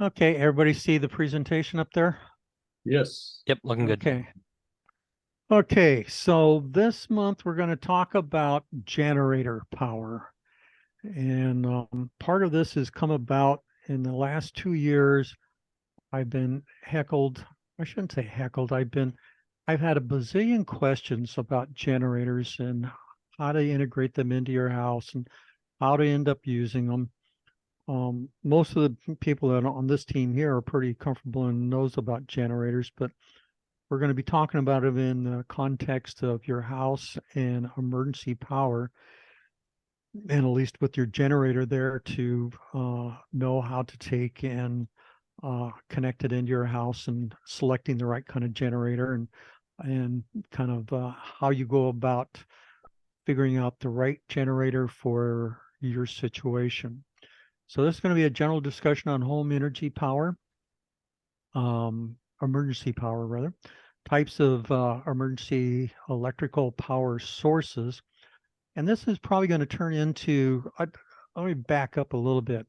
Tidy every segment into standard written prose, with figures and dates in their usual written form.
Okay, everybody see the presentation up there? Yes. Yep, looking good. Okay. Okay, so this month we're going to talk about generator power. And part of this has come about in the last 2 years. I've been heckled. I shouldn't say heckled. I've had a bazillion questions about generators and how to integrate them into your house and how to end up using them. Most of the people that are on this team here are pretty comfortable and knows about generators, but we're going to be talking about it in the context of your house and emergency power, and at least with your generator there to know how to take and connect it into your house and selecting the right kind of generator and kind of how you go about figuring out the right generator for your situation. So this is going to be a general discussion on home energy power, emergency power rather, types of emergency electrical power sources. And this is probably going to turn into, let me back up a little bit.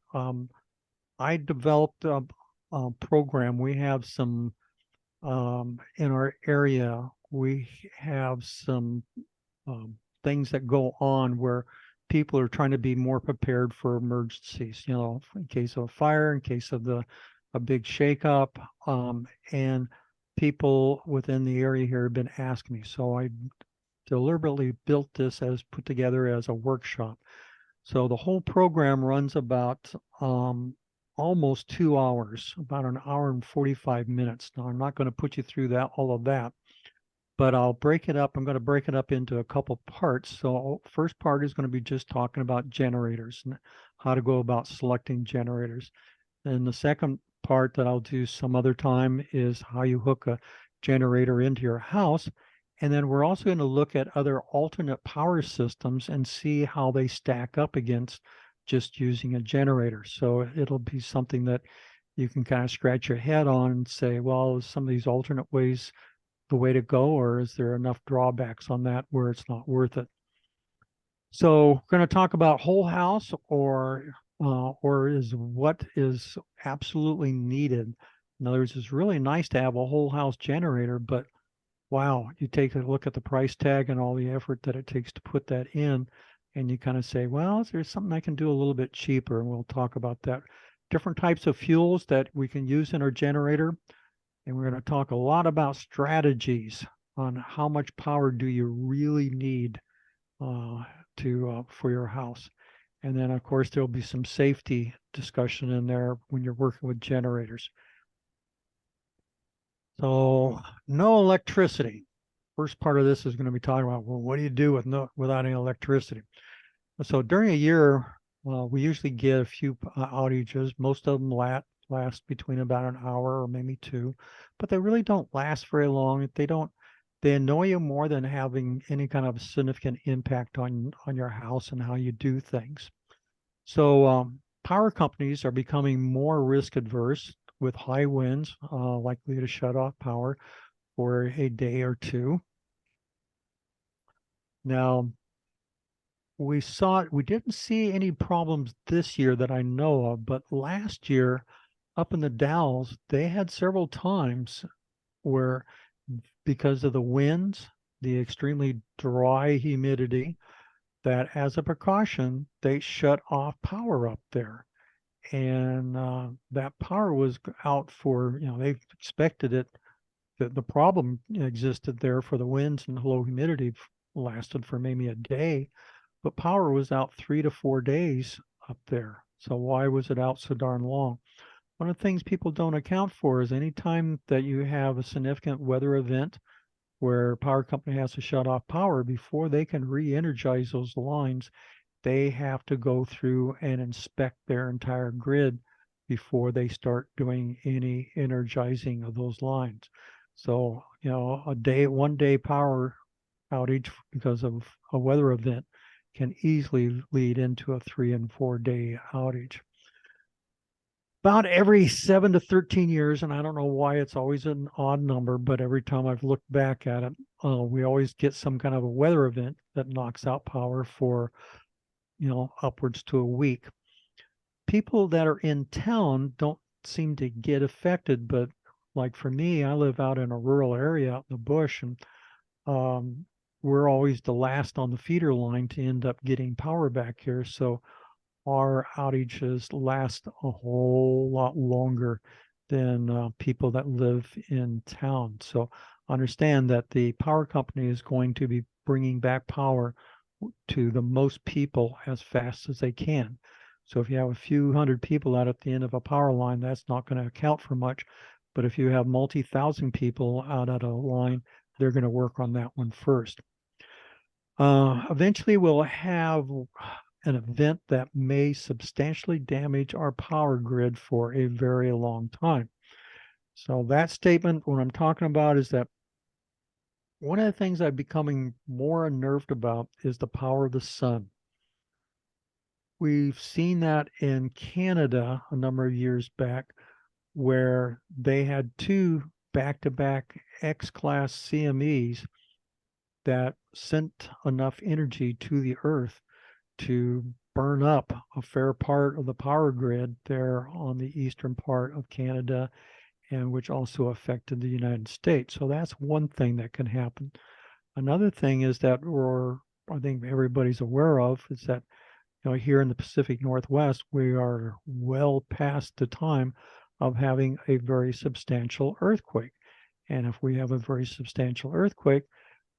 I developed a program. We have some, in our area, we have some things that go on where people are trying to be more prepared for emergencies, in case of a fire, in case of a big shakeup. And people within the area here have been asking me. So I deliberately built this as put together as a workshop. So the whole program runs about almost 2 hours, about an hour and 45 minutes. Now, I'm not going to put you through all of that, but I'll break it up. I'm going to break it up into a couple parts. So first part is going to be just talking about generators and how to go about selecting generators. And the second part that I'll do some other time is how you hook a generator into your house. And then we're also going to look at other alternate power systems and see how they stack up against just using a generator. So it'll be something that you can kind of scratch your head on and say, well, is some of these alternate ways the way to go, or is there enough drawbacks on that where it's not worth it? So we're going to talk about whole house or is what is absolutely needed. In other words, it's really nice to have a whole house generator, but wow, you take a look at the price tag and all the effort that it takes to put that in, and you kind of say, well, is there something I can do a little bit cheaper? And we'll talk about that. Different types of fuels that we can use in our generator. And we're going to talk a lot about strategies on how much power do you really need for your house. And then, of course, there'll be some safety discussion in there when you're working with generators. So no electricity. First part of this is going to be talking about, well, what do you do without any electricity? So during a year, we usually get a few outages. Most of them last between about an hour or maybe two, but they really don't last very long. They annoy you more than having any kind of significant impact on your house and how you do things. So power companies are becoming more risk adverse with high winds, likely to shut off power for a day or two. Now, we didn't see any problems this year that I know of, but last year up in the Dalles, they had several times where, because of the winds, the extremely dry humidity, that as a precaution, they shut off power up there. And that power was out for, they expected it, that the problem existed there for the winds and the low humidity lasted for maybe a day, but power was out 3 to 4 days up there. So why was it out so darn long? One of the things people don't account for is anytime that you have a significant weather event where a power company has to shut off power, before they can re-energize those lines, they have to go through and inspect their entire grid before they start doing any energizing of those lines. So, one day power outage because of a weather event can easily lead into a 3 and 4 day outage. About every 7 to 13 years, and I don't know why it's always an odd number, but every time I've looked back at it, we always get some kind of a weather event that knocks out power for, upwards to a week. People that are in town don't seem to get affected, but like for me, I live out in a rural area out in the bush, and we're always the last on the feeder line to end up getting power back here. So our outages last a whole lot longer than people that live in town. So understand that the power company is going to be bringing back power to the most people as fast as they can. So if you have a few hundred people out at the end of a power line, that's not going to account for much. But if you have multi-thousand people out at a line, they're going to work on that one first. Eventually, we'll have an event that may substantially damage our power grid for a very long time. So that statement, what I'm talking about is that one of the things I'm becoming more unnerved about is the power of the sun. We've seen that in Canada a number of years back, where they had two back-to-back X-class CMEs that sent enough energy to the earth to burn up a fair part of the power grid there on the eastern part of Canada, and which also affected the United States. So that's one thing that can happen. Another thing is that I think everybody's aware of is that here in the Pacific Northwest, we are well past the time of having a very substantial earthquake. And if we have a very substantial earthquake,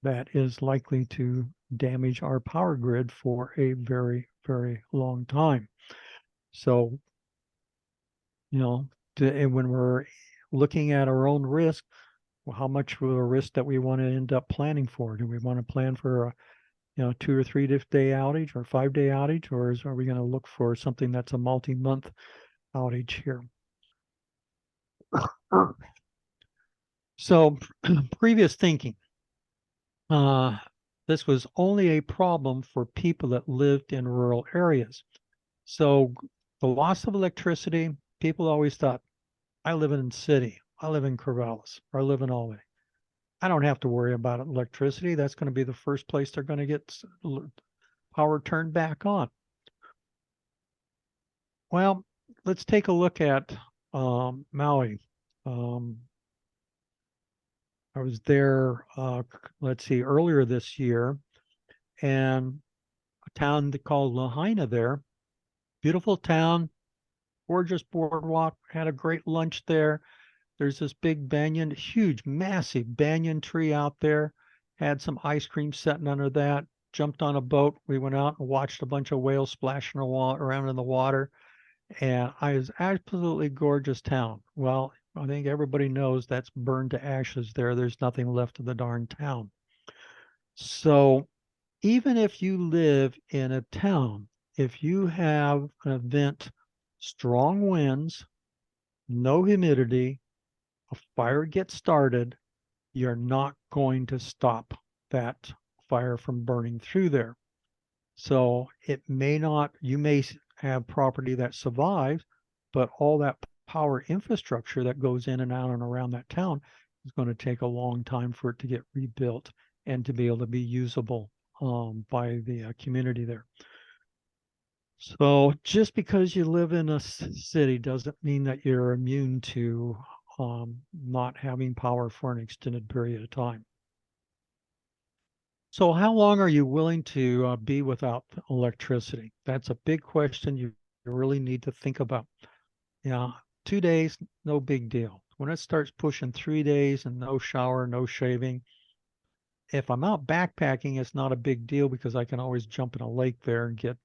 that is likely to damage our power grid for a very, very long time. So, when we're looking at our own risk, well, how much of a risk that we want to end up planning for? Do we want to plan for a 2 or 3 day outage or 5-day outage, or are we going to look for something that's a multi-month outage here? So previous thinking, this was only a problem for people that lived in rural areas. So the loss of electricity, people always thought, I live in the city, I live in Corvallis, or I live in Albany. I don't have to worry about electricity. That's going to be the first place they're going to get power turned back on. Well, let's take a look at Maui. I was there, let's see, earlier this year, and a town called Lahaina there. Beautiful town, gorgeous boardwalk, had a great lunch there. There's this big banyan, huge, massive banyan tree out there. Had some ice cream sitting under that. Jumped on a boat. We went out and watched a bunch of whales splashing around in the water. And it was absolutely gorgeous town. Well, I think everybody knows that's burned to ashes there. There's nothing left of the darn town. So even if you live in a town, if you have an event, strong winds, no humidity, a fire gets started, you're not going to stop that fire from burning through there. So you may have property that survives, but all that power infrastructure that goes in and out and around that town is going to take a long time for it to get rebuilt and to be able to be usable by the community there. So just because you live in a city doesn't mean that you're immune to not having power for an extended period of time. So how long are you willing to be without electricity? That's a big question you really need to think about. 2 days, no big deal. When it starts pushing 3 days and no shower, no shaving, if I'm out backpacking, it's not a big deal because I can always jump in a lake there and get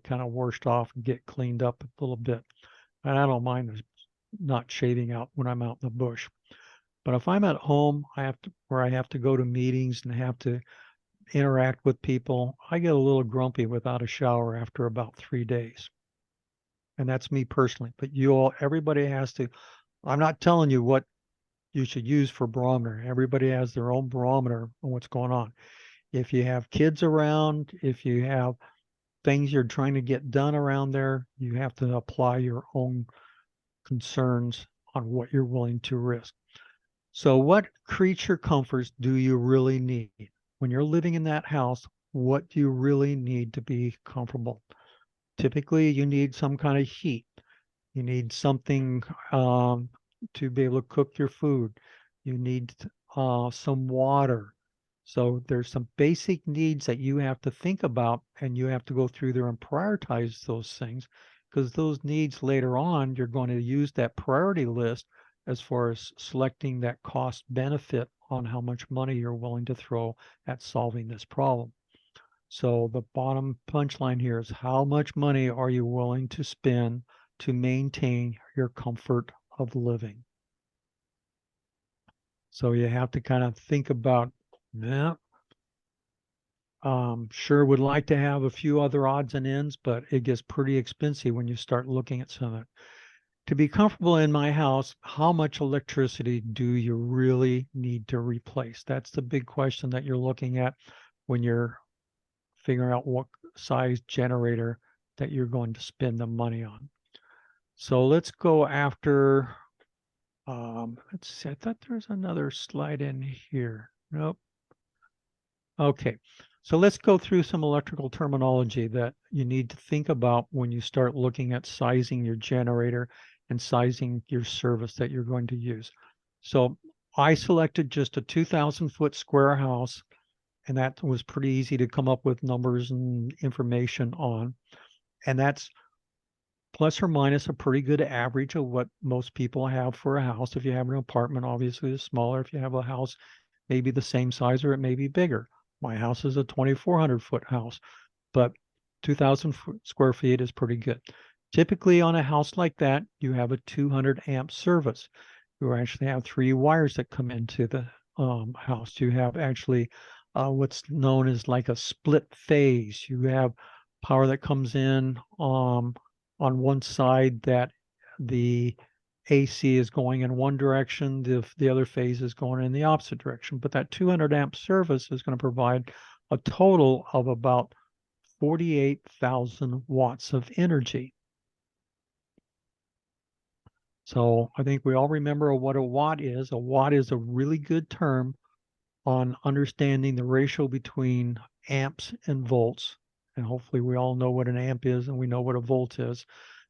kind of washed off and get cleaned up a little bit. And I don't mind not shaving out when I'm out in the bush. But if I'm at home, I have to go to meetings and have to interact with people, I get a little grumpy without a shower after about 3 days. And that's me personally. But everybody has to, I'm not telling you what you should use for barometer. Everybody has their own barometer on what's going on. If you have kids around, if you have things you're trying to get done around there, you have to apply your own concerns on what you're willing to risk. So what creature comforts do you really need? When you're living in that house, what do you really need to be comfortable? Typically, you need some kind of heat. You need something to be able to cook your food. You need some water. So there's some basic needs that you have to think about, and you have to go through there and prioritize those things, because those needs later on, you're going to use that priority list as far as selecting that cost benefit on how much money you're willing to throw at solving this problem. So the bottom punchline here is, how much money are you willing to spend to maintain your comfort of living? So you have to kind of think about, yeah, sure would like to have a few other odds and ends, but it gets pretty expensive when you start looking at some of it. To be comfortable in my house, how much electricity do you really need to replace? That's the big question that you're looking at when you're figuring out what size generator that you're going to spend the money on. So let's go after, let's see, I thought there was another slide in here. Nope. Okay, so let's go through some electrical terminology that you need to think about when you start looking at sizing your generator and sizing your service that you're going to use. So I selected just a 2,000 foot square house, and that was pretty easy to come up with numbers and information on. And that's plus or minus a pretty good average of what most people have for a house. If you have an apartment, obviously it's smaller. If you have a house, maybe the same size or it may be bigger. My house is a 2,400 foot house, but 2,000 square feet is pretty good. Typically on a house like that, you have a 200 amp service. You actually have 3 wires that come into the house. You have actually what's known as like a split phase. You have power that comes in on one side that the AC is going in one direction, the other phase is going in the opposite direction. But that 200 amp service is going to provide a total of about 48,000 watts of energy. So I think we all remember what a watt is. A watt is a really good term on understanding the ratio between amps and volts. And hopefully we all know what an amp is and we know what a volt is.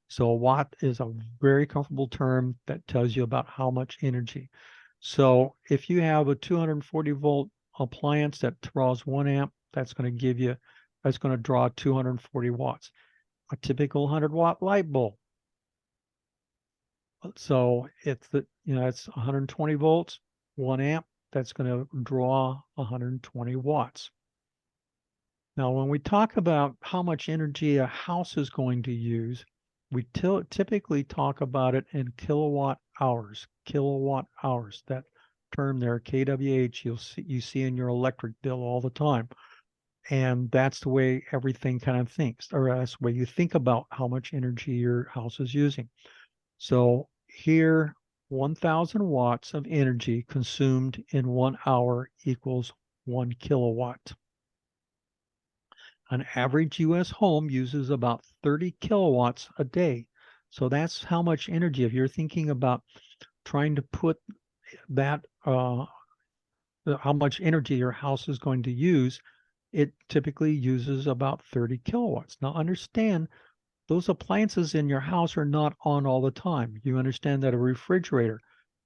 So a watt is a very comfortable term that tells you about how much energy. So if you have a 240 volt appliance that draws 1 amp, that's going to draw 240 watts. A typical 100 watt light bulb. So it's it's 120 volts, 1 amp, that's going to draw 120 watts. Now, when we talk about how much energy a house is going to use, we typically talk about it in kilowatt hours. Kilowatt hours. That term there, kWh, you see in your electric bill all the time. And that's the way everything kind of thinks, or that's the way you think about how much energy your house is using. So here, 1,000 watts of energy consumed in 1 hour equals 1 kilowatt. An average US home uses about 30 kilowatts a day. So that's how much energy, if you're thinking about trying to put that, how much energy your house is going to use, it typically uses about 30 kilowatts. Now understand, those appliances in your house are not on all the time. You understand that a refrigerator,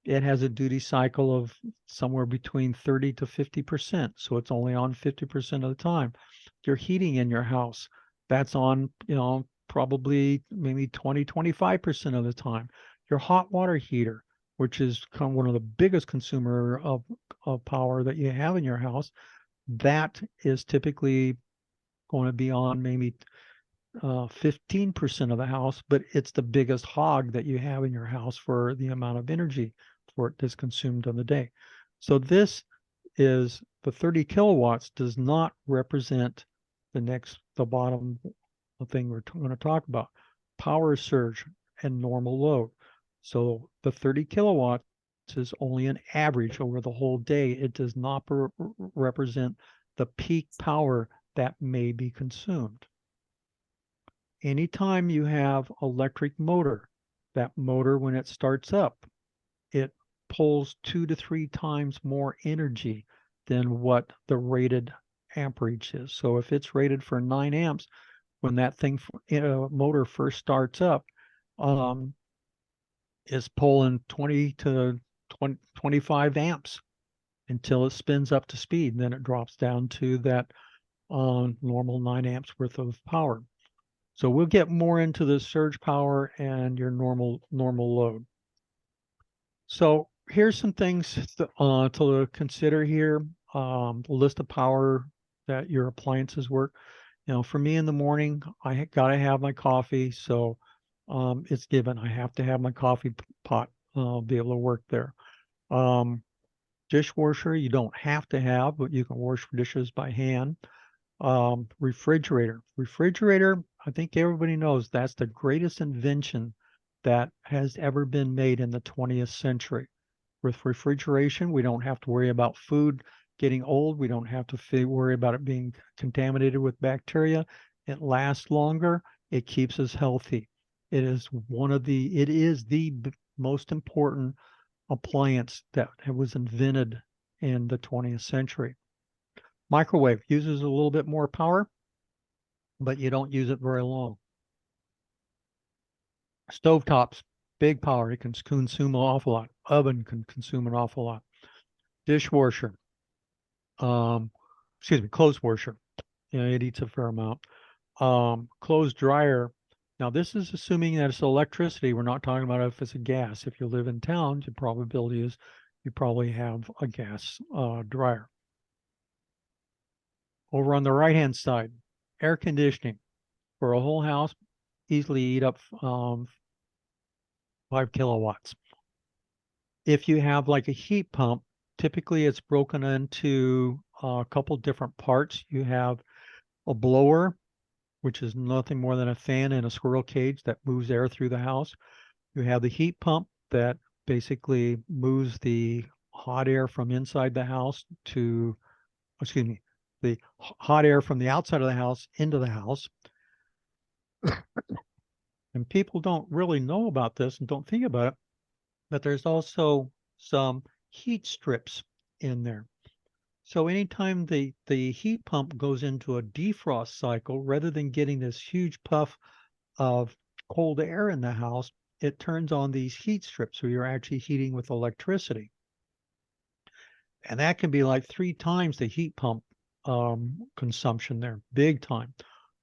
it has a duty cycle of somewhere between 30 to 50%. So it's only on 50% of the time. Your heating in your house, that's on, probably maybe 20, 25% of the time. Your hot water heater, which is one of the biggest consumer of power that you have in your house, that is typically going to be on maybe 15% of the house, but it's the biggest hog that you have in your house for the amount of energy for it that's consumed on the day. So this is the 30 kilowatts does not represent the bottom thing we're going to talk about, power surge and normal load. So the 30 kilowatts is only an average over the whole day. It does not represent the peak power that may be consumed. Anytime you have electric motor, that motor, when it starts up, it pulls 2 to 3 times more energy than what the rated amperage is. So if it's rated for 9 amps, when that motor first starts up, is pulling 20 to 20, 25 amps until it spins up to speed. And then it drops down to that normal 9 amps worth of power. So we'll get more into the surge power and your normal load. So here's some things to consider here. The list of power that your appliances work. For me in the morning, I got to have my coffee. So it's given. I have to have my coffee pot be able to work there. Dishwasher, you don't have to have, but you can wash dishes by hand. Refrigerator, I think everybody knows that's the greatest invention that has ever been made in the 20th century. With refrigeration, we don't have to worry about food getting old. We don't have to worry about it being contaminated with bacteria. It lasts longer. It keeps us healthy. It is the most important appliance that was invented in the 20th century. Microwave uses a little bit more power, but you don't use it very long. Stovetops, big power. It can consume an awful lot. Oven can consume an awful lot. Dishwasher, clothes washer. It eats a fair amount. Clothes dryer. Now, this is assuming that it's electricity. We're not talking about if it's a gas. If you live in town, the probability is you probably have a gas dryer. Over on the right-hand side, air conditioning for a whole house, easily eat up 5 kilowatts. If you have like a heat pump, typically it's broken into a couple different parts. You have a blower, which is nothing more than a fan in a squirrel cage that moves air through the house. You have the heat pump that basically moves the hot air from inside the house to, the hot air from the outside of the house into the house. And people don't really know about this and don't think about it, but there's also some heat strips in there. So anytime the heat pump goes into a defrost cycle, rather than getting this huge puff of cold air in the house, it turns on these heat strips. So you're actually heating with electricity. And that can be like 3 times the heat pump consumption there, big time.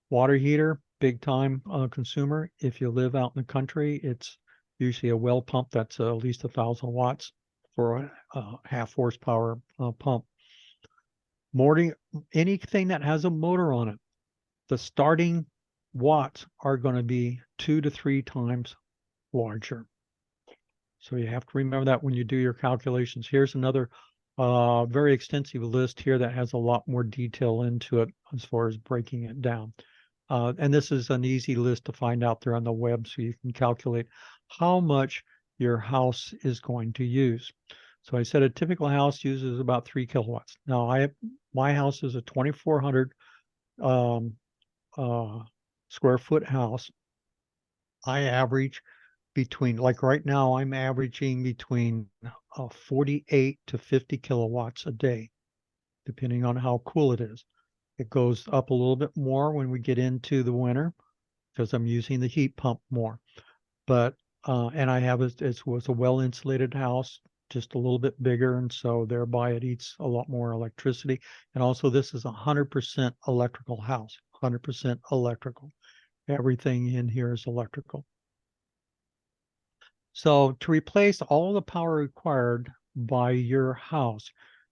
Water heater, big time consumer. If you live out in the country, it's usually a well pump that's at least 1,000 watts for a half horsepower pump. Anything that has a motor on it, the starting watts are going to be 2 to 3 times larger. So you have to remember that when you do your calculations. Here's another very extensive list here that has a lot more detail into it as far as breaking it down. And this is an easy list to find out there on the web, so you can calculate how much your house is going to use. So I said a typical house uses about 3 kilowatts. Now my house is a 2,400 square foot house. I average between, like right now, I'm averaging between 48 to 50 kilowatts a day, depending on how cool it is. It goes up a little bit more when we get into the winter because I'm using the heat pump more. But and I have it was a well insulated house, just a little bit bigger, and so thereby it eats a lot more electricity. And also, this is a 100% electrical house, 100% electrical. Everything in here is electrical. So to replace all the power required by your house,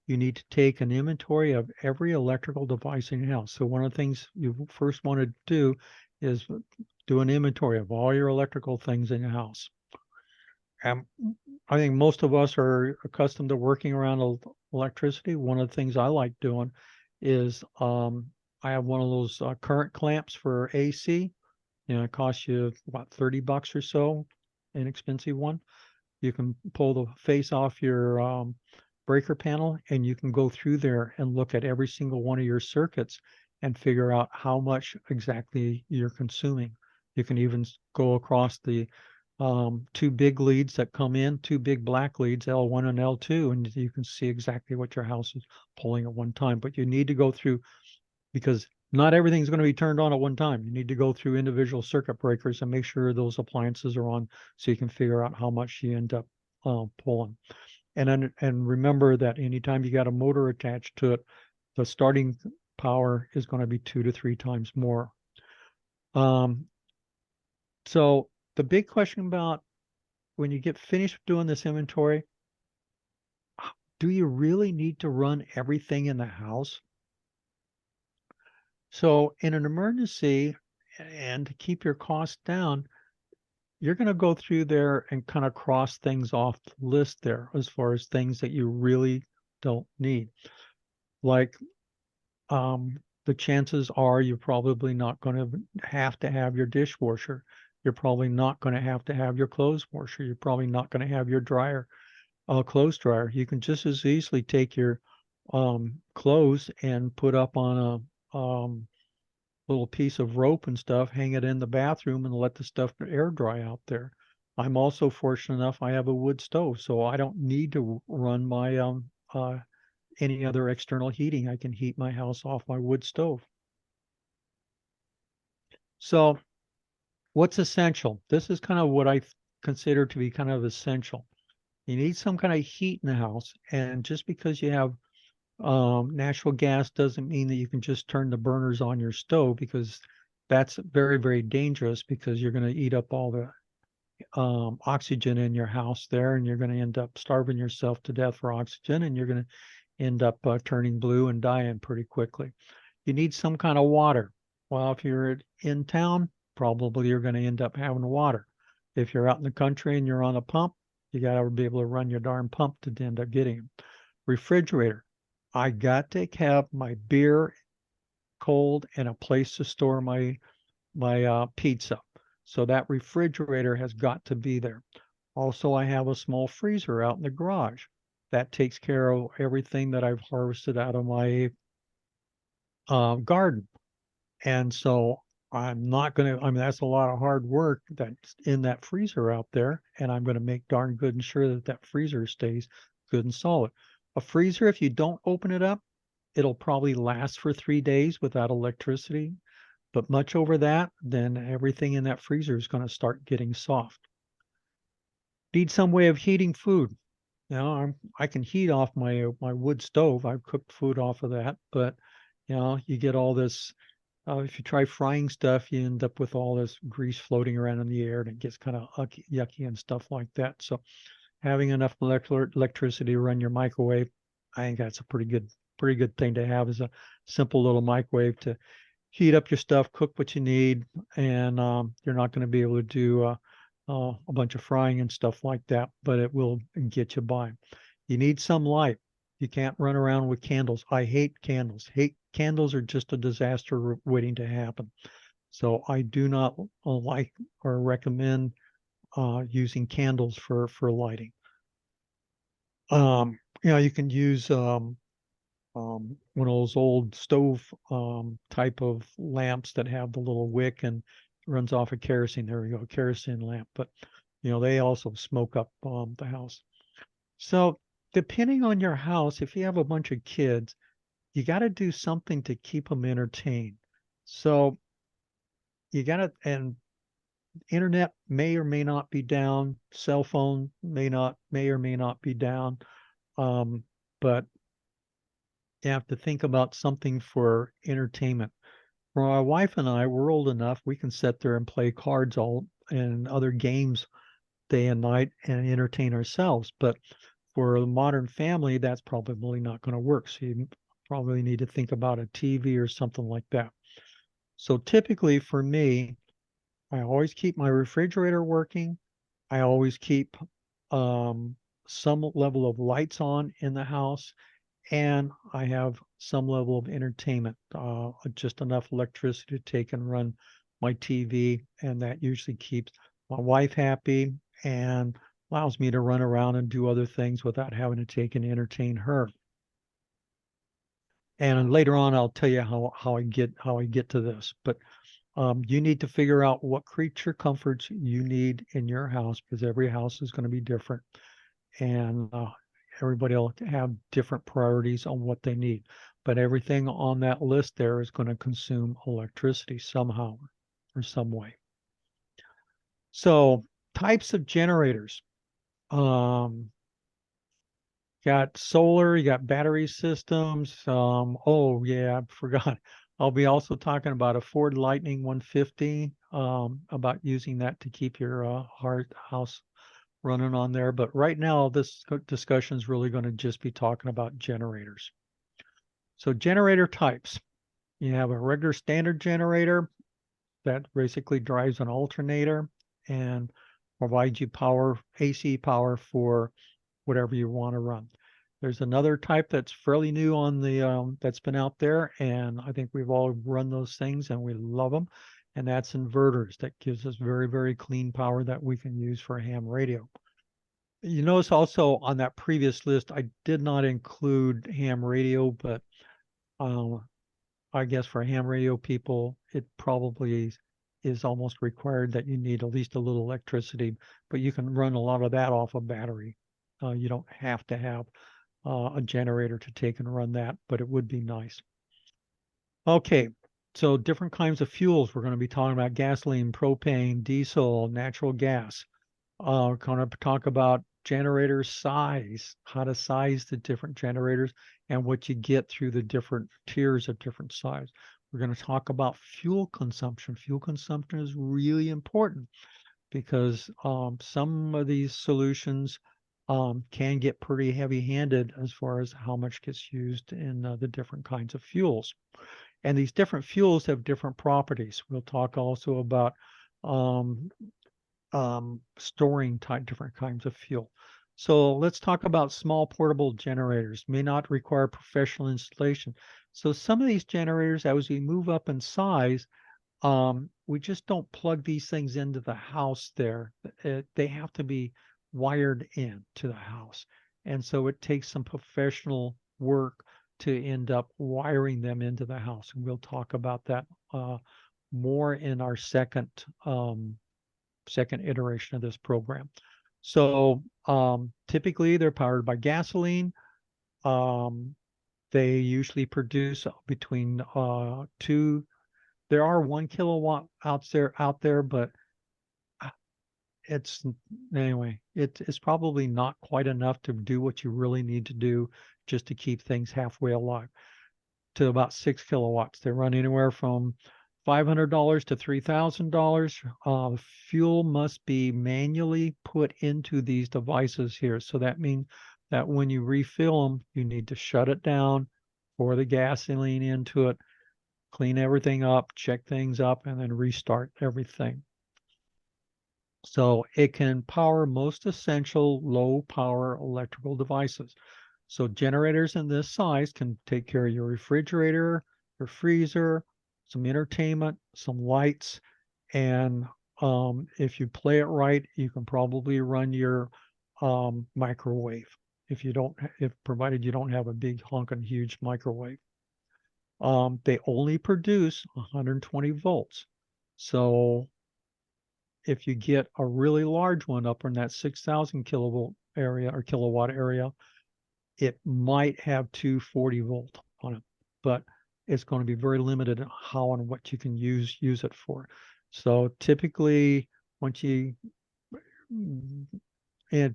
you need to take an inventory of every electrical device in your house. So one of the things you first want to do is do an inventory of all your electrical things in your house. And I think most of us are accustomed to working around electricity. One of the things I like doing is I have one of those current clamps for AC. It costs you about $30 or so, inexpensive one. You can pull the face off your breaker panel, and you can go through there and look at every single one of your circuits and figure out how much exactly you're consuming. You can even go across the 2 big leads that come in, 2 big black leads, L1 and L2, and you can see exactly what your house is pulling at one time. But you need to go through, because Not everything's going to be turned on at one time. You need to go through individual circuit breakers and make sure those appliances are on so you can figure out how much you end up pulling. And remember that anytime you got a motor attached to it, the starting power is going to be 2 to 3 times more. So the big question about when you get finished doing this inventory, do you really need to run everything in the house? So in an emergency and to keep your costs down, you're going to go through there and kind of cross things off the list there as far as things that you really don't need. Like the chances are you're probably not going to have your dishwasher. You're probably not going to have your clothes washer. You're probably not going to have your dryer, clothes dryer. You can just as easily take your clothes and put up on a little piece of rope and stuff, hang it in the bathroom and let the stuff air dry out there. I'm also fortunate enough I have a wood stove, so I don't need to run my any other external heating. I can heat my house off my wood stove. So what's essential? This is kind of what I consider to be kind of essential. You need some kind of heat in the house, and just because you have natural gas doesn't mean that you can just turn the burners on your stove, because that's very, very dangerous, because you're going to eat up all the oxygen in your house there, and you're going to end up starving yourself to death for oxygen, and you're going to end up turning blue and dying pretty quickly. You need some kind of water. Well, if you're in town, probably you're going to end up having water. If you're out in the country and you're on a pump, you got to be able to run your darn pump to end up getting them. Refrigerator. I got to have my beer cold and a place to store my pizza. So that refrigerator has got to be there. Also, I have a small freezer out in the garage. That takes care of everything that I've harvested out of my garden. And so I'm not going to, I mean, that's a lot of hard work that's in that freezer out there. And I'm going to make darn good and sure that that freezer stays good and solid. A freezer, if you don't open it up, it'll probably last for 3 days without electricity. But much over that, then everything in that freezer is going to start getting soft. Need some way of heating food. I can heat off my wood stove. I've cooked food off of that, but you get all this. If you try frying stuff, you end up with all this grease floating around in the air, and it gets kind of yucky and stuff like that. So, having enough electricity to run your microwave, I think that's a pretty good thing to have. Is a simple little microwave to heat up your stuff, cook what you need, and you're not going to be able to do a bunch of frying and stuff like that, but it will get you by. You need some light. You can't run around with candles. I hate candles. Candles are just a disaster waiting to happen. So I do not like or recommend using candles for lighting. You can use one of those old stove type of lamps that have the little wick and runs off of kerosene. There we go, kerosene lamp. But they also smoke up the house. So depending on your house, if you have a bunch of kids, you got to do something to keep them entertained. So you got to, and internet may or may not be down, cell phone may or may not be down, but you have to think about something for entertainment. For my wife and I, we're old enough, we can sit there and play cards all and other games day and night and entertain ourselves. But for a modern family, that's probably not going to work. So you probably need to think about a TV or something like that. So typically for me, I always keep my refrigerator working. I always keep some level of lights on in the house, and I have some level of entertainment, just enough electricity to take and run my TV, and that usually keeps my wife happy and allows me to run around and do other things without having to take and entertain her. And later on, I'll tell you how I get to this. But you need to figure out what creature comforts you need in your house, because every house is going to be different, and everybody will have different priorities on what they need. but everything on that list there is going to consume electricity somehow or some way. So types of generators. Got solar, you got battery systems. Oh yeah, I forgot. I'll be also talking about a Ford Lightning 150, about using that to keep your house running on there. But right now, this discussion is really going to just be talking about generators. So generator types. You have a regular standard generator that basically drives an alternator and provides you power, AC power for whatever you want to run. There's another type that's fairly new on the that's been out there, and I think we've all run those things and we love them, and that's inverters. That gives us very, very clean power that we can use for a ham radio. You notice also on that previous list, I did not include ham radio, but I guess for ham radio people, it probably is almost required that you need at least a little electricity, but you can run a lot of that off a battery. You don't have to have a generator to take and run that, but it would be nice. Okay, so different kinds of fuels. We're going to be talking about gasoline, propane, diesel, natural gas. We're going to talk about generator size, how to size the different generators and what you get through the different tiers of different size. We're going to talk about fuel consumption. Fuel consumption is really important because some of these solutions can get pretty heavy-handed as far as how much gets used in the different kinds of fuels. And these different fuels have different properties. We'll talk also about storing different kinds of fuel. So let's talk about small portable generators. May not require professional installation. So some of these generators, as we move up in size, we just don't plug these things into the house there. They have to be wired in to the house. And so it takes some professional work to end up wiring them into the house. And we'll talk about that more in our second iteration of this program. So typically they're powered by gasoline. They usually produce between there are 1 kilowatt out there, but it's probably not quite enough to do what you really need to do just to keep things halfway alive. To about 6 kilowatts, they run anywhere from $500 to $3,000. Fuel must be manually put into these devices here. So that means that when you refill them, you need to shut it down, pour the gasoline into it, clean everything up, check things up, and then restart everything. So it can power most essential low power electrical devices. So generators in this size can take care of your refrigerator, your freezer, some entertainment, some lights, and if you play it right, you can probably run your microwave provided you don't have a big honking huge microwave. They only produce 120 volts. So if you get a really large one up in that 6,000 kilovolt area or kilowatt area, it might have 240 volt on it, but it's going to be very limited in how and what you can use it for. So typically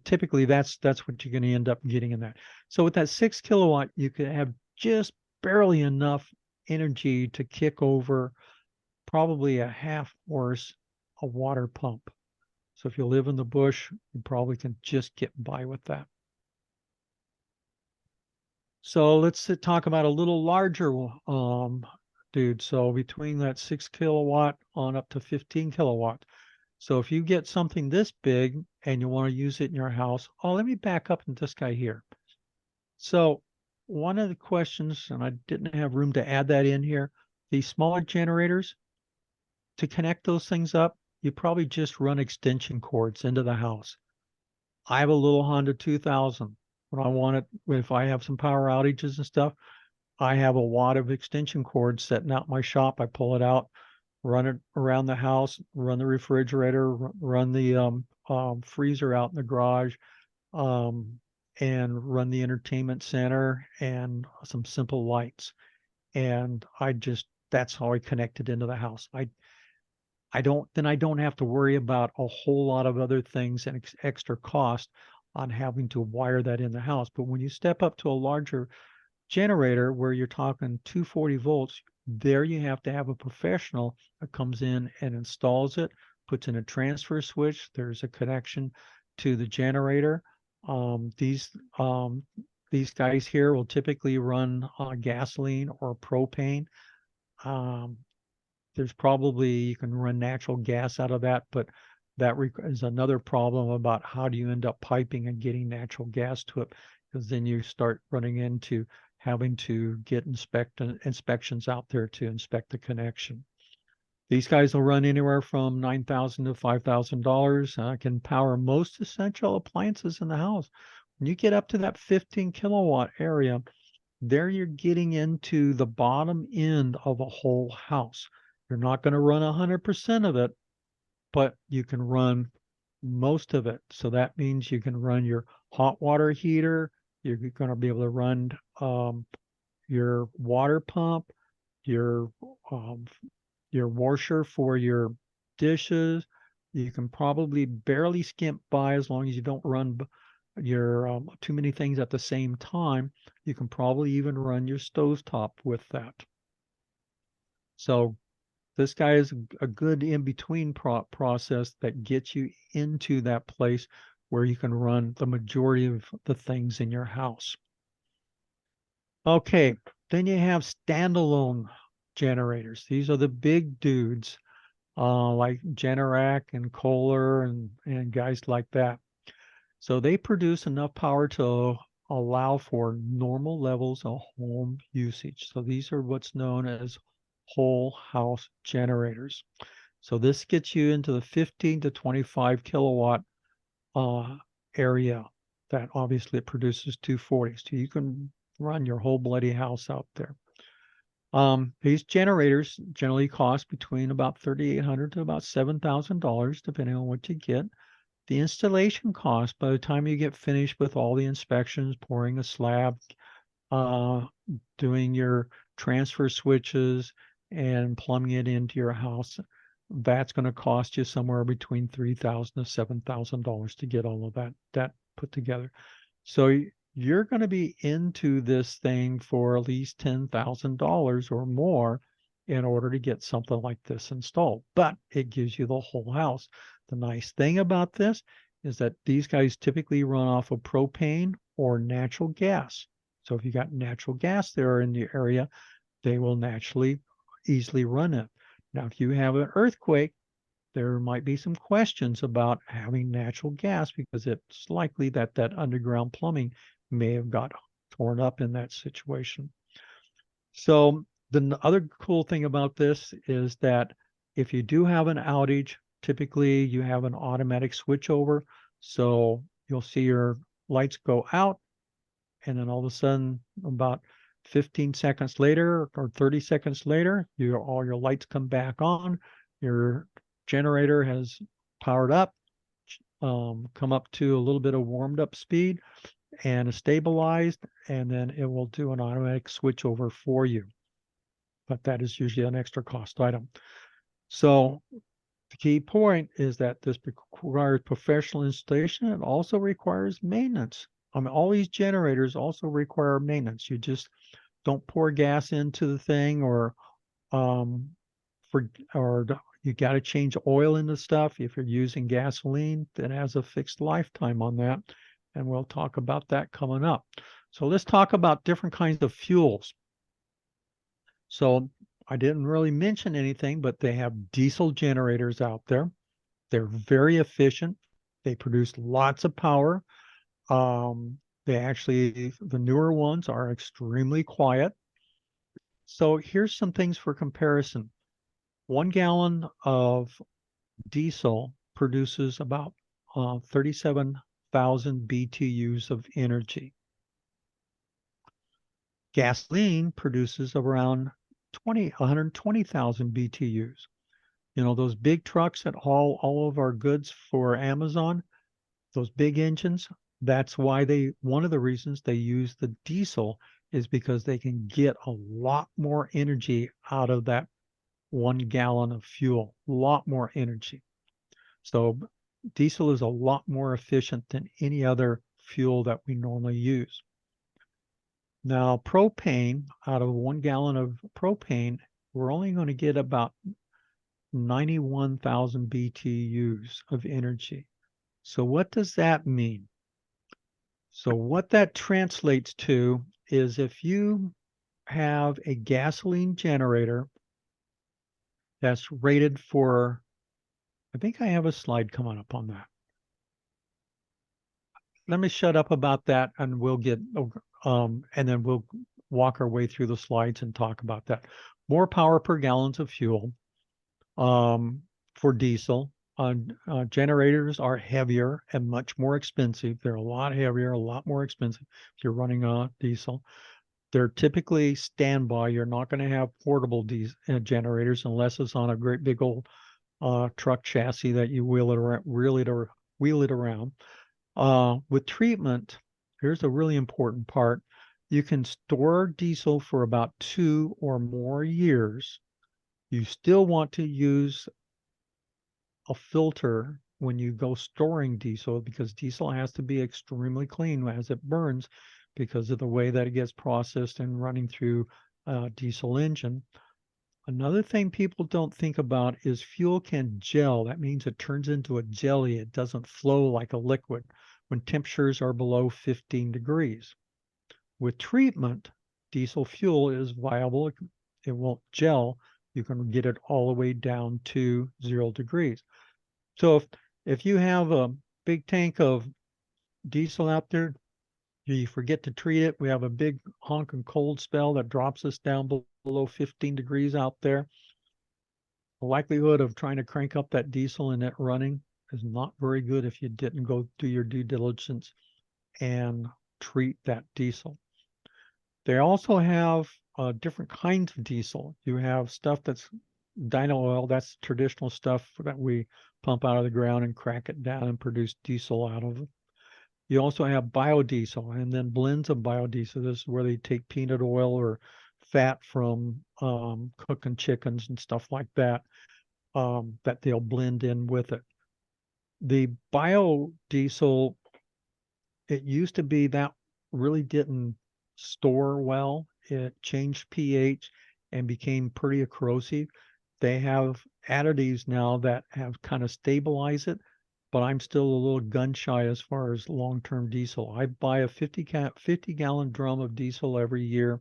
typically that's what you're going to end up getting in that. So with that 6 kilowatt, you can have just barely enough energy to kick over probably a half horse a water pump. So if you live in the bush, you probably can just get by with that. So let's talk about a little larger dude. So between that 6 kilowatt on up to 15 kilowatt. So if you get something this big and you want to use it in your house, let me back up in this guy here. So one of the questions, and I didn't have room to add that in here, these smaller generators, to connect those things up, you probably just run extension cords into the house. I have a little Honda 2000. When I want it, if I have some power outages and stuff, I have a wad of extension cords sitting out my shop. I pull it out, run it around the house, run the refrigerator, run the freezer out in the garage, and run the entertainment center and some simple lights. And that's how I connected into the house. I don't have to worry about a whole lot of other things and extra cost on having to wire that in the house. But when you step up to a larger generator where you're talking 240 volts, there you have to have a professional that comes in and installs it, puts in a transfer switch. There's a connection to the generator. These guys here will typically run gasoline or propane. There's probably, you can run natural gas out of that, but that is another problem about how do you end up piping and getting natural gas to it, because then you start running into having to get inspections out there to inspect the connection. These guys will run anywhere from $9,000 to $5,000. Can power most essential appliances in the house. When you get up to that 15 kilowatt area, there you're getting into the bottom end of a whole house. You're not going to run 100% of it, but you can run most of it. So that means you can run your hot water heater. You're going to be able to run your water pump, your washer for your dishes. You can probably barely skimp by as long as you don't run your too many things at the same time. You can probably even run your stovetop with that. So this guy is a good in-between process that gets you into that place where you can run the majority of the things in your house. Okay, then you have standalone generators. These are the big dudes like Generac and Kohler and guys like that. So they produce enough power to allow for normal levels of home usage. So these are what's known as whole house generators. So this gets you into the 15 to 25 kilowatt area that obviously it produces 240. So you can run your whole bloody house out there. These generators generally cost between about $3,800 to about $7,000, depending on what you get. The installation cost, by the time you get finished with all the inspections, pouring a slab, doing your transfer switches and plumbing it into your house, that's going to cost you somewhere between $3,000 to $7,000 to get all of that put together. So you're going to be into this thing for at least $10,000 or more in order to get something like this installed, but it gives you the whole house. The nice thing about this is that these guys typically run off of propane or natural gas. So if you got natural gas there in the area, they will naturally easily run it. Now, if you have an earthquake, there might be some questions about having natural gas because it's likely that that underground plumbing may have got torn up in that situation. So the other cool thing about this is that if you do have an outage, typically you have an automatic switchover. So you'll see your lights go out and then all of a sudden about 15 seconds later or 30 seconds later, all your lights come back on. Your generator has powered up, come up to a little bit of warmed up speed and is stabilized, and then it will do an automatic switch over for you. But that is usually an extra cost item. So the key point is that this requires professional installation. It also requires maintenance. I mean, all these generators also require maintenance. You just don't pour gas into the thing or you got to change oil in the stuff. If you're using gasoline, that has a fixed lifetime on that. And we'll talk about that coming up. So let's talk about different kinds of fuels. So I didn't really mention anything, but they have diesel generators out there. They're very efficient. They produce lots of power. The newer ones are extremely quiet. So here's some things for comparison. 1 gallon of diesel produces about 37,000 BTUs of energy. Gasoline produces around 120,000 BTUs. You know, those big trucks that haul all of our goods for Amazon, those big engines, That's why one of the reasons they use the diesel is because they can get a lot more energy out of that 1 gallon of fuel, a lot more energy. So diesel is a lot more efficient than any other fuel that we normally use. Now, propane, out of 1 gallon of propane, we're only going to get about 91,000 BTUs of energy. So what does that mean? So what that translates to is if you have a gasoline generator that's rated for, I think I have a slide coming up on that. Let me shut up about that and we'll get, and then we'll walk our way through the slides and talk about that. More power per gallons of fuel for diesel. Generators are heavier and much more expensive. They're a lot heavier, a lot more expensive if you're running on diesel. They're typically standby. You're not going to have portable generators unless it's on a great big old truck chassis that you wheel it around. With treatment, here's a really important part. You can store diesel for about 2 or more years. You still want to use a filter when you go storing diesel because diesel has to be extremely clean as it burns because of the way that it gets processed and running through a diesel engine. Another thing people don't think about is fuel can gel. That means it turns into a jelly. It doesn't flow like a liquid when temperatures are below 15 degrees. With treatment, diesel fuel is viable. It won't gel. You can get it all the way down to 0 degrees. So if you have a big tank of diesel out there, you forget to treat it. We have a big honking cold spell that drops us down below 15 degrees out there. The likelihood of trying to crank up that diesel and it running is not very good if you didn't go do your due diligence and treat that diesel. They also have different kinds of diesel. You have stuff that's dyno oil, that's traditional stuff that we pump out of the ground and crack it down and produce diesel out of it. You also have biodiesel and then blends of biodiesel. This is where they take peanut oil or fat from cooking chickens and stuff like that, that they'll blend in with it. The biodiesel, it used to be that really didn't store well. It changed pH and became pretty corrosive. They have additives now that have kind of stabilized it, but I'm still a little gun shy as far as long-term diesel. I buy a 50-gallon drum of diesel every year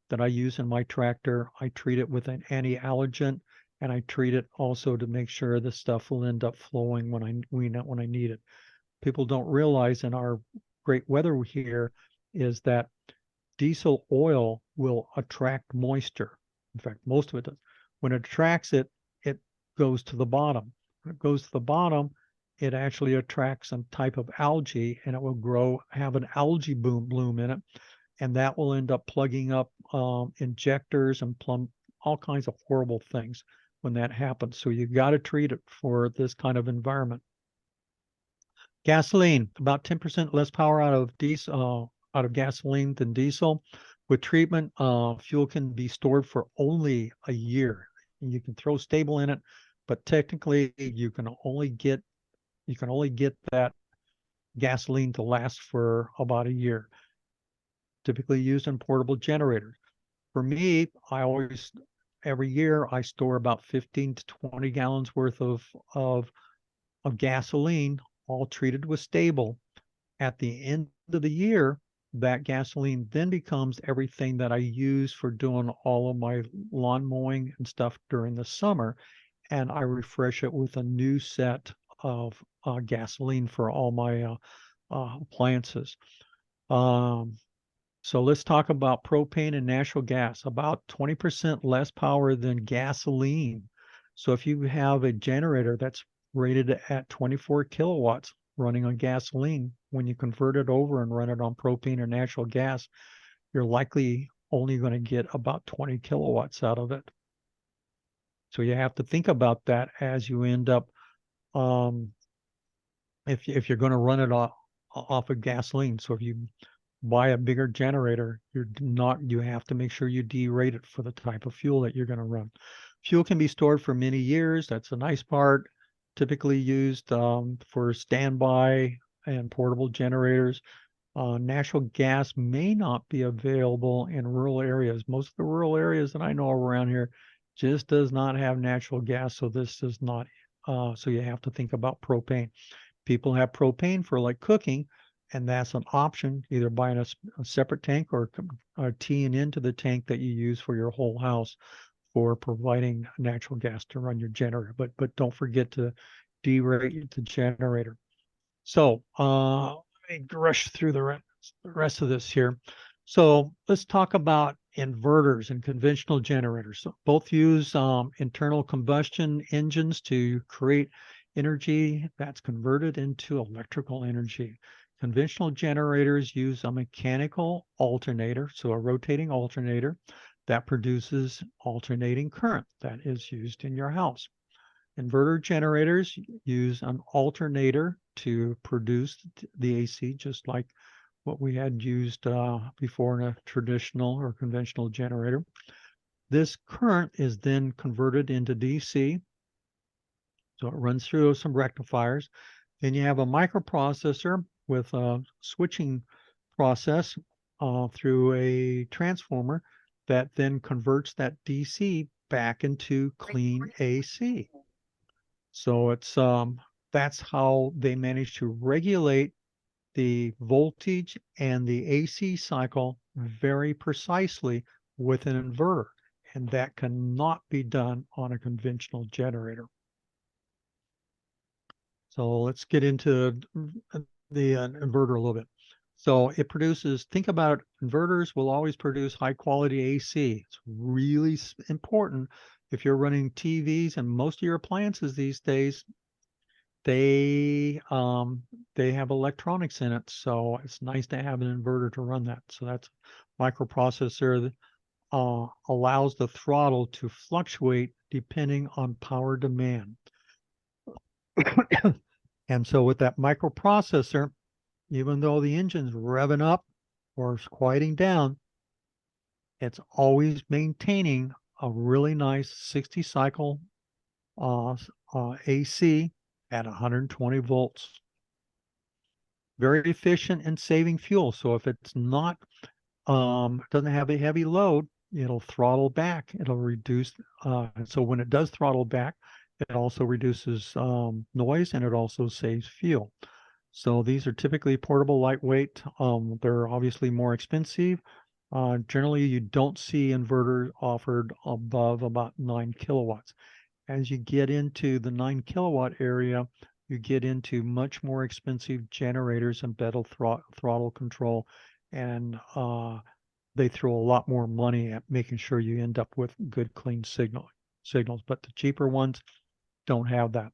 that I use in my tractor. I treat it with an anti-allergen, and I treat it also to make sure the stuff will end up flowing when I need it. People don't realize in our great weather here is that diesel oil will attract moisture. In fact, most of it does. When it attracts it, it goes to the bottom. When it goes to the bottom, it actually attracts some type of algae and it will have an algae bloom in it. And that will end up plugging up injectors and all kinds of horrible things when that happens. So you got to treat it for this kind of environment. Gasoline, about 10% less power out of gasoline than diesel. With treatment, fuel can be stored for only a year. And you can throw stable in it, but technically you can only get that gasoline to last for about a year. Typically used in portable generators. For me, every year I store about 15 to 20 gallons worth of gasoline, all treated with stable. At the end of the year, that gasoline then becomes everything that I use for doing all of my lawn mowing and stuff during the summer. And I refresh it with a new set of gasoline for all my appliances. So let's talk about propane and natural gas, about 20% less power than gasoline. So if you have a generator that's rated at 24 kilowatts running on gasoline, when you convert it over and run it on propane or natural gas, you're likely only going to get about 20 kilowatts out of it. So you have to think about that as you end up, if you're going to run it off of gasoline. So if you buy a bigger generator, you have to make sure you derate it for the type of fuel that you're going to run. Fuel can be stored for many years. That's a nice part. Typically used for standby and portable generators. Natural gas may not be available in rural areas. Most of the rural areas that I know around here just does not have natural gas, so this does not. So you have to think about propane. People have propane for like cooking, and that's an option, either buying a separate tank or teeing into the tank that you use for your whole house for providing natural gas to run your generator. But don't forget to derate the generator. So let me rush through the rest of this here. So let's talk about inverters and conventional generators. So both use internal combustion engines to create energy that's converted into electrical energy. Conventional generators use a mechanical alternator, so a rotating alternator that produces alternating current that is used in your house. Inverter generators use an alternator to produce the AC, just like what we had used before in a traditional or conventional generator. This current is then converted into DC, so it runs through some rectifiers. Then you have a microprocessor with a switching process through a transformer that then converts that DC back into clean AC. So it's that's how they manage to regulate the voltage and the AC cycle very precisely with an inverter, and that cannot be done on a conventional generator. So let's get into the inverter a little bit. So it produces, think about it, inverters will always produce high quality AC. It's really important if you're running TVs, and most of your appliances these days, they have electronics in it. So it's nice to have an inverter to run that. So that's microprocessor that allows the throttle to fluctuate depending on power demand. And so with that microprocessor, even though the engine's revving up or quieting down, it's always maintaining a really nice 60 cycle AC at 120 volts. Very efficient in saving fuel. So if it's not, doesn't have a heavy load, it'll throttle back. It'll reduce. So when it does throttle back, it also reduces noise, and it also saves fuel. So these are typically portable, lightweight. They're obviously more expensive. Generally, you don't see inverters offered above about 9 kilowatts. As you get into the 9 kilowatt area, you get into much more expensive generators and better throttle control, and they throw a lot more money at making sure you end up with good, clean signals. But the cheaper ones don't have that.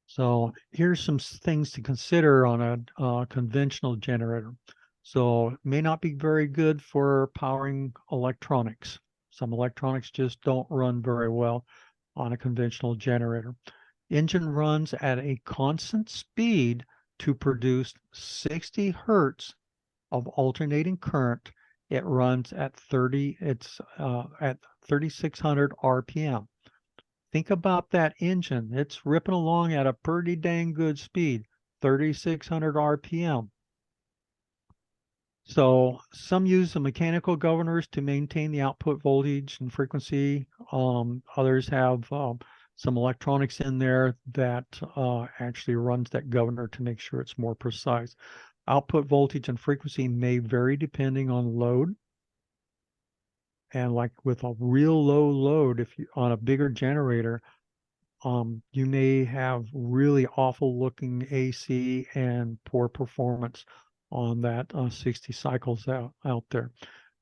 So here's some things to consider on a conventional generator. So it may not be very good for powering electronics. Some electronics just don't run very well on a conventional generator. Engine runs at a constant speed to produce 60 hertz of alternating current. It runs at 3,600 RPM. Think about that engine. It's ripping along at a pretty dang good speed, 3,600 RPM. So some use the mechanical governors to maintain the output voltage and frequency. Others have some electronics in there that actually runs that governor to make sure it's more precise. Output voltage and frequency may vary depending on load. And like with a real low load, if you on a bigger generator, you may have really awful looking AC and poor performance on that 60 cycles out there.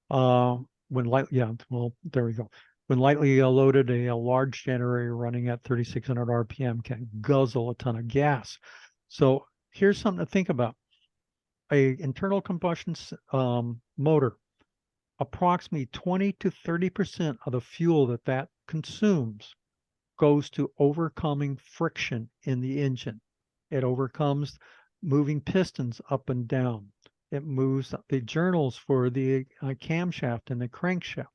When lightly, yeah, well, there we go. When lightly loaded, a large generator running at 3,600 RPM can guzzle a ton of gas. So here's something to think about. A internal combustion motor, approximately 20 to 30% of the fuel that consumes goes to overcoming friction in the engine. It overcomes moving pistons up and down. It moves the journals for the camshaft and the crankshaft.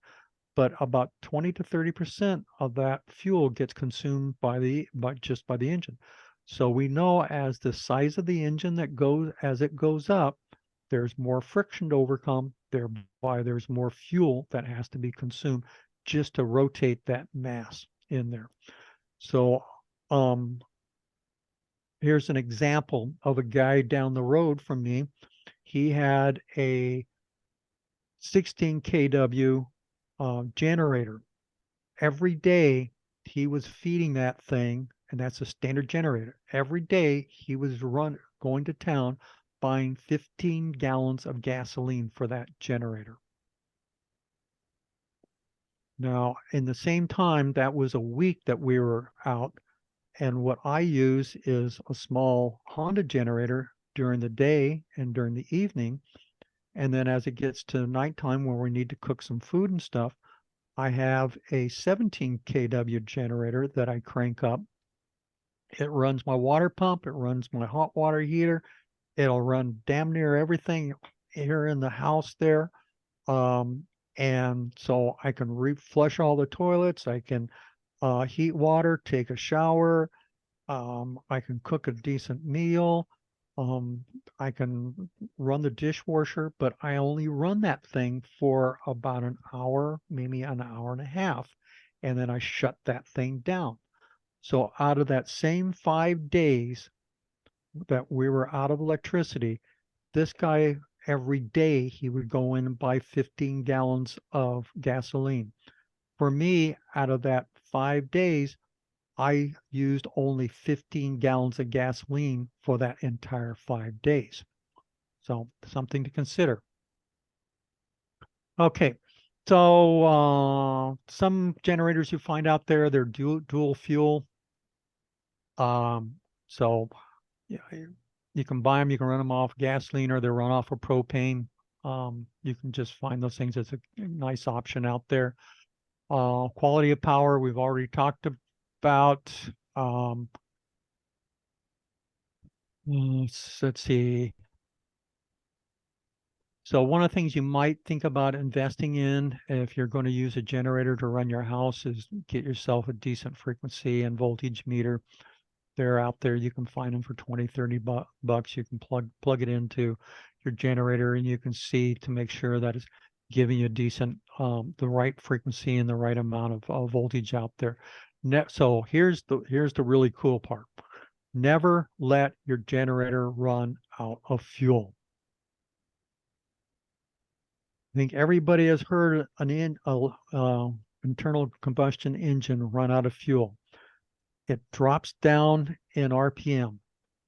But about 20 to 30% of that fuel gets consumed by the engine. So we know as the size of the engine as it goes up, there's more friction to overcome, thereby there's more fuel that has to be consumed just to rotate that mass in there. So here's an example of a guy down the road from me. He had a 16 kW generator. Every day he was feeding that thing, and that's a standard generator. Every day he was going to town buying 15 gallons of gasoline for that generator. Now, in the same time, that was a week that we were out, and what I use is a small Honda generator during the day and during the evening. And then as it gets to nighttime when we need to cook some food and stuff, I have a 17 kW generator that I crank up. It runs my water pump, it runs my hot water heater, it'll run damn near everything here in the house there. And so I can flush all the toilets, I can heat water, take a shower, I can cook a decent meal. I can run the dishwasher, but I only run that thing for about an hour, maybe an hour and a half, and then I shut that thing down. So out of that same 5 days that we were out of electricity, this guy, every day, he would go in and buy 15 gallons of gasoline. For me, out of that 5 days, I used only 15 gallons of gasoline for that entire 5 days. So something to consider. Okay, so some generators you find out there, they're dual fuel. So yeah, you can buy them, you can run them off gasoline or they run off of propane. You can just find those things as a nice option out there. Quality of power, we've already talked about. Let's see. So one of the things you might think about investing in if you're going to use a generator to run your house is get yourself a decent frequency and voltage meter. They're out there. You can find them for 20, 30 bucks. You can plug it into your generator and you can see to make sure that it's giving you decent, the right frequency and the right amount of voltage out there. So here's the really cool part. Never let your generator run out of fuel. I think everybody has heard an internal combustion engine run out of fuel. It drops down in RPM,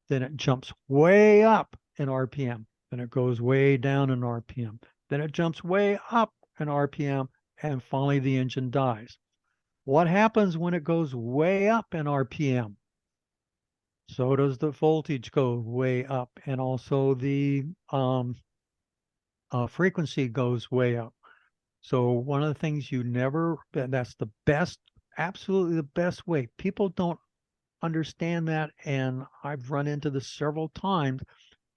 then it jumps way up in RPM, then it goes way down in RPM, then it jumps way up in RPM, and finally the engine dies. What happens when it goes way up in RPM? So does the voltage go way up, and also the frequency goes way up. So one of the things that's the best, absolutely the best way. People don't understand that, and I've run into this several times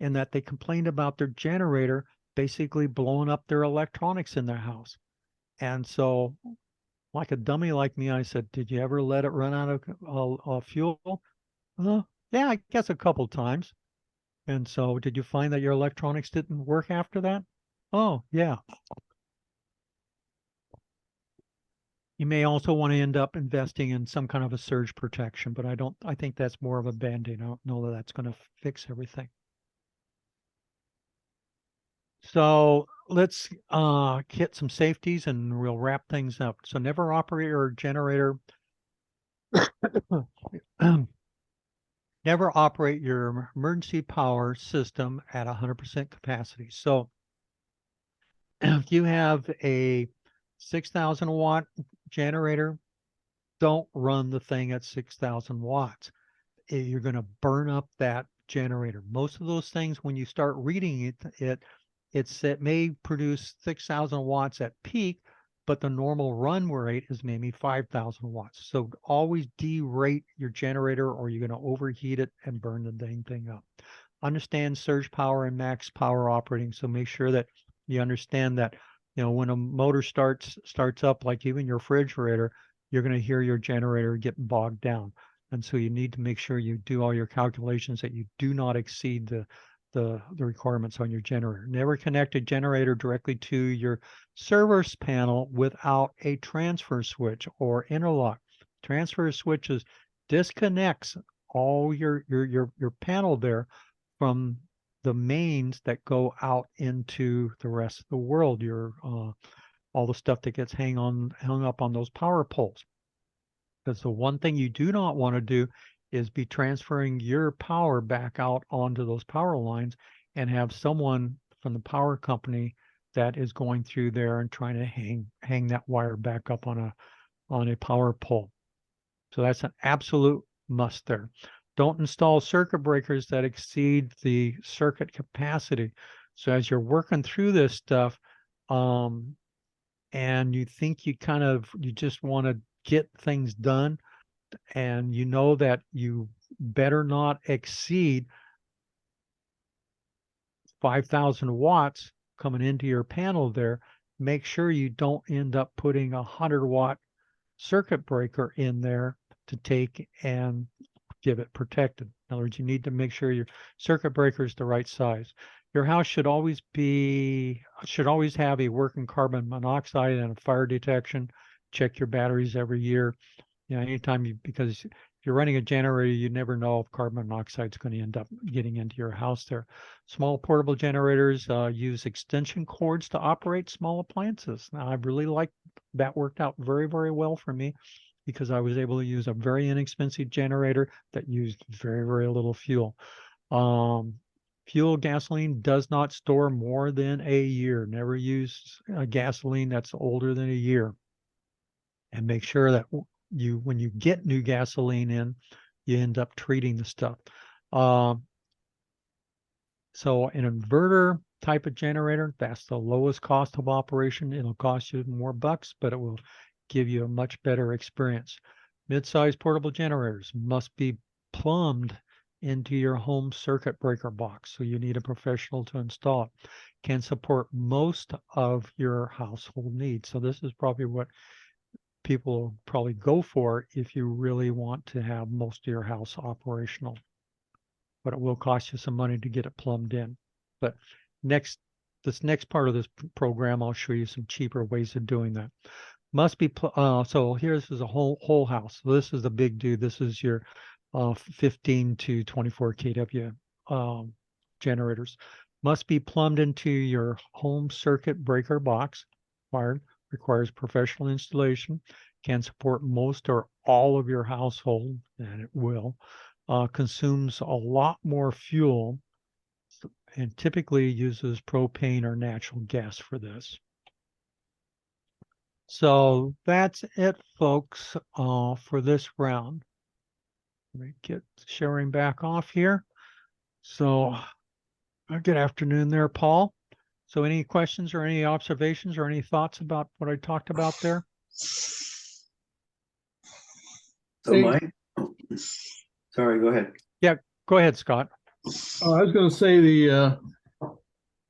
in that they complained about their generator basically blowing up their electronics in their house. And so like a dummy like me, I said, did you ever let it run out of fuel? Yeah, I guess a couple times. And so did you find that your electronics didn't work after that? Oh, yeah. You may also want to end up investing in some kind of a surge protection, but I think that's more of a band-aid. I don't know that that's going to fix everything. So let's hit some safeties and we'll wrap things up. So never operate your generator. Never operate your emergency power system at 100% capacity. So if you have a 6,000 watt generator, don't run the thing at 6,000 watts. You're going to burn up that generator. Most of those things, when you start reading it may produce 6,000 watts at peak, but the normal run rate is maybe 5,000 watts. So always derate your generator or you're going to overheat it and burn the dang thing up. understand surge power and max power operating. So make sure that you understand that, when a motor starts up, like even your refrigerator, you're going to hear your generator get bogged down. And so you need to make sure you do all your calculations that you do not exceed the requirements on your generator. Never connect a generator directly to your service panel without a transfer switch or interlock. Transfer switches disconnects all your panel there from the mains that go out into the rest of the world. Your all the stuff that gets hung up on those power poles. Because the one thing you do not want to do is be transferring your power back out onto those power lines and have someone from the power company that is going through there and trying to hang that wire back up on a power pole. So that's an absolute must there. Don't install circuit breakers that exceed the circuit capacity. So as you're working through this stuff, and you think you just want to get things done, and you know that you better not exceed 5,000 watts coming into your panel there, make sure you don't end up putting a 100-watt circuit breaker in there to take and give it protected. In other words, you need to make sure your circuit breaker is the right size. Your house should always have a working carbon monoxide and a fire detection. Check your batteries every year. Anytime because if you're running a generator, you never know if carbon monoxide is going to end up getting into your house there. Small portable generators use extension cords to operate small appliances. Now, I really liked that. Worked out very, very well for me because I was able to use a very inexpensive generator that used very, very little fuel. Gasoline does not store more than a year. Never use gasoline that's older than a year. And make sure that when you get new gasoline in, you end up treating the stuff. So an inverter type of generator, that's the lowest cost of operation. It'll cost you more bucks, but it will give you a much better experience. Mid-sized portable generators must be plumbed into your home circuit breaker box. So you need a professional to install it. Can support most of your household needs. So this is probably what people probably go for if you really want to have most of your house operational. But it will cost you some money to get it plumbed in. But this next part of this program, I'll show you some cheaper ways of doing that. Must be so this is a whole house. So this is the big dude. This is your 15 to 24 kW generators. Must be plumbed into your home circuit breaker box. Requires professional installation. Can support most or all of your household, and it will. Consumes a lot more fuel and typically uses propane or natural gas for this. So that's it, folks, for this round. Let me get sharing back off here. So good afternoon there, Paul. So any questions or any observations or any thoughts about what I talked about there? So Mike, sorry, go ahead. Yeah, go ahead, Scott. I was going to say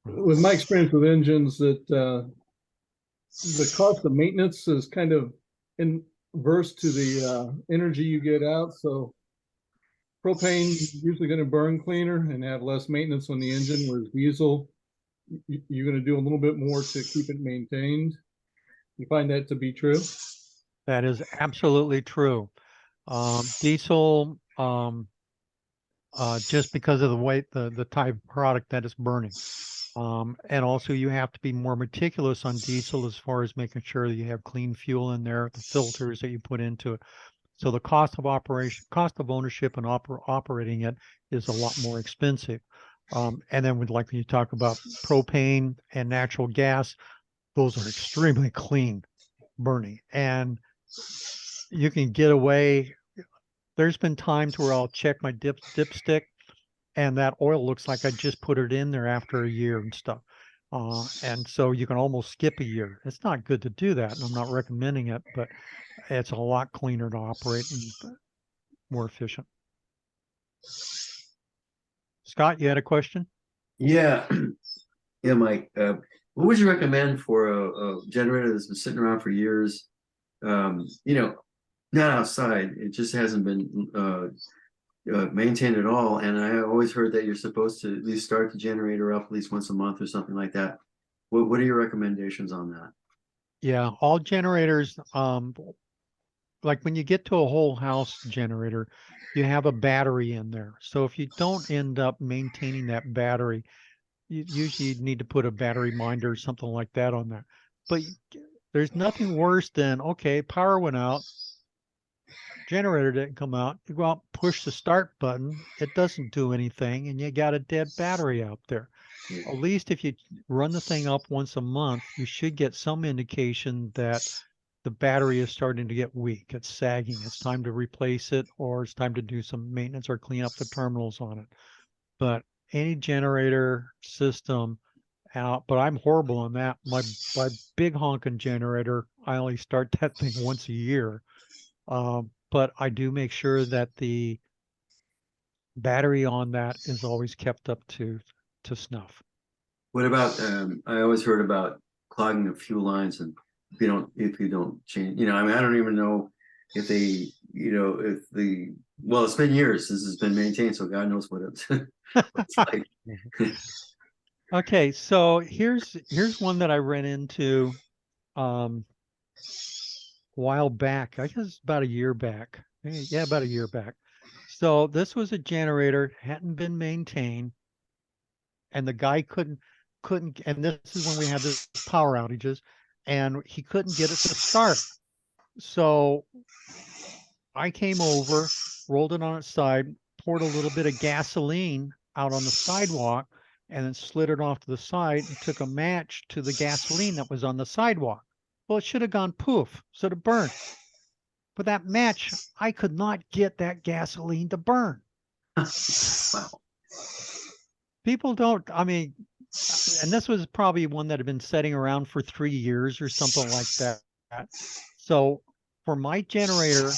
with my experience with engines, that the cost of maintenance is kind of inverse to the energy you get out. So propane is usually going to burn cleaner and have less maintenance on the engine, whereas diesel, you're going to do a little bit more to keep it maintained. You find that to be true? That is absolutely true. Diesel, just because of the weight, the type of product that is burning. And also you have to be more meticulous on diesel as far as making sure that you have clean fuel in there, the filters that you put into it. So the cost of ownership and operating it is a lot more expensive. And then when you talk about propane and natural gas, those are extremely clean burning. And you can get away. There's been times where I'll check my dipstick and that oil looks like I just put it in there after a year and stuff. And so you can almost skip a year. It's not good to do that, and I'm not recommending it, but it's a lot cleaner to operate and more efficient. Scott, you had a question? Yeah, yeah, Mike. What would you recommend for a generator that's been sitting around for years? You know, not outside. It just hasn't been maintained at all. And I always heard that you're supposed to at least start the generator up at least once a month or something like that. What are your recommendations on that? Yeah, all generators, like when you get to a whole house generator, you have a battery in there. So if you don't end up maintaining that battery, you usually need to put a battery minder or something like that on there. But there's nothing worse than, okay, power went out, generator didn't come out. You go out, push the start button, it doesn't do anything, and you got a dead battery out there. At least if you run the thing up once a month, you should get some indication that the battery is starting to get weak. It's sagging. It's time to replace it, or it's time to do some maintenance or clean up the terminals on it. But any generator system out, but I'm horrible on that. My big honking generator, I only start that thing once a year. But I do make sure that the battery on that is always kept up to snuff. What about, I always heard about clogging of fuel lines, and if you don't change, I mean, I don't even know if they, well, it's been years since it's been maintained, so God knows what it's like. Okay, so here's one that I ran into a while back. I guess about a year back. Yeah, about a year back. So this was a generator, hadn't been maintained, and the guy couldn't, and this is when we had the power outages, and he couldn't get it to start. So I came over, rolled it on its side, poured a little bit of gasoline out on the sidewalk, and then slid it off to the side and took a match to the gasoline that was on the sidewalk. Well, it should have gone poof, so it burned. But that match, I could not get that gasoline to burn. Wow. People don't, I mean, and this was probably one that had been sitting around for 3 years or something like that. So for my generator,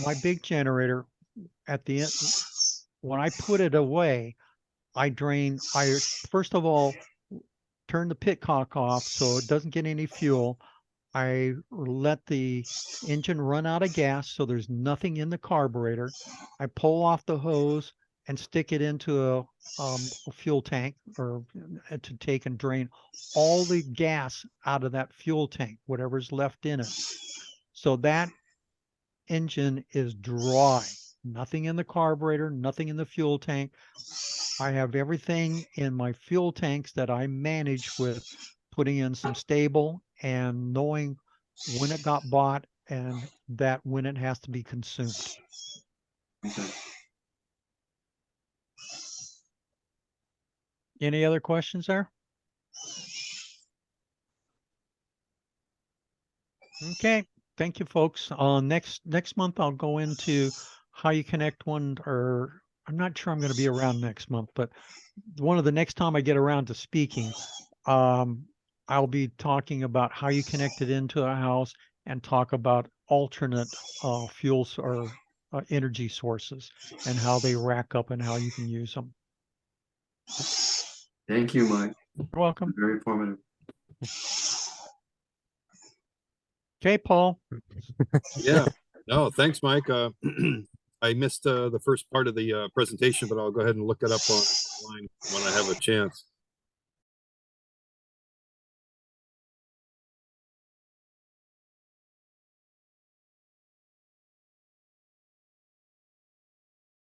my big generator, at the end, when I put it away, I first of all turn the pitcock off so it doesn't get any fuel. I let the engine run out of gas so there's nothing in the carburetor. I pull off the hose and stick it into a fuel tank, or to take and drain all the gas out of that fuel tank, whatever's left in it. So that engine is dry. Nothing in the carburetor, nothing in the fuel tank. I have everything in my fuel tanks that I manage with putting in some stable and knowing when it got bought and that when it has to be consumed. Okay. Any other questions there? Okay, thank you, folks. Next month I'll go into how you connect one, or I'm not sure I'm going to be around next month, but one of the next time I get around to speaking, I'll be talking about how you connect it into a house and talk about alternate fuels or energy sources and how they rack up and how you can use them. Thank you, Mike. You're welcome. Very informative. Okay, Paul. Yeah, no, thanks, Mike. I missed the first part of the presentation, but I'll go ahead and look it up online when I have a chance.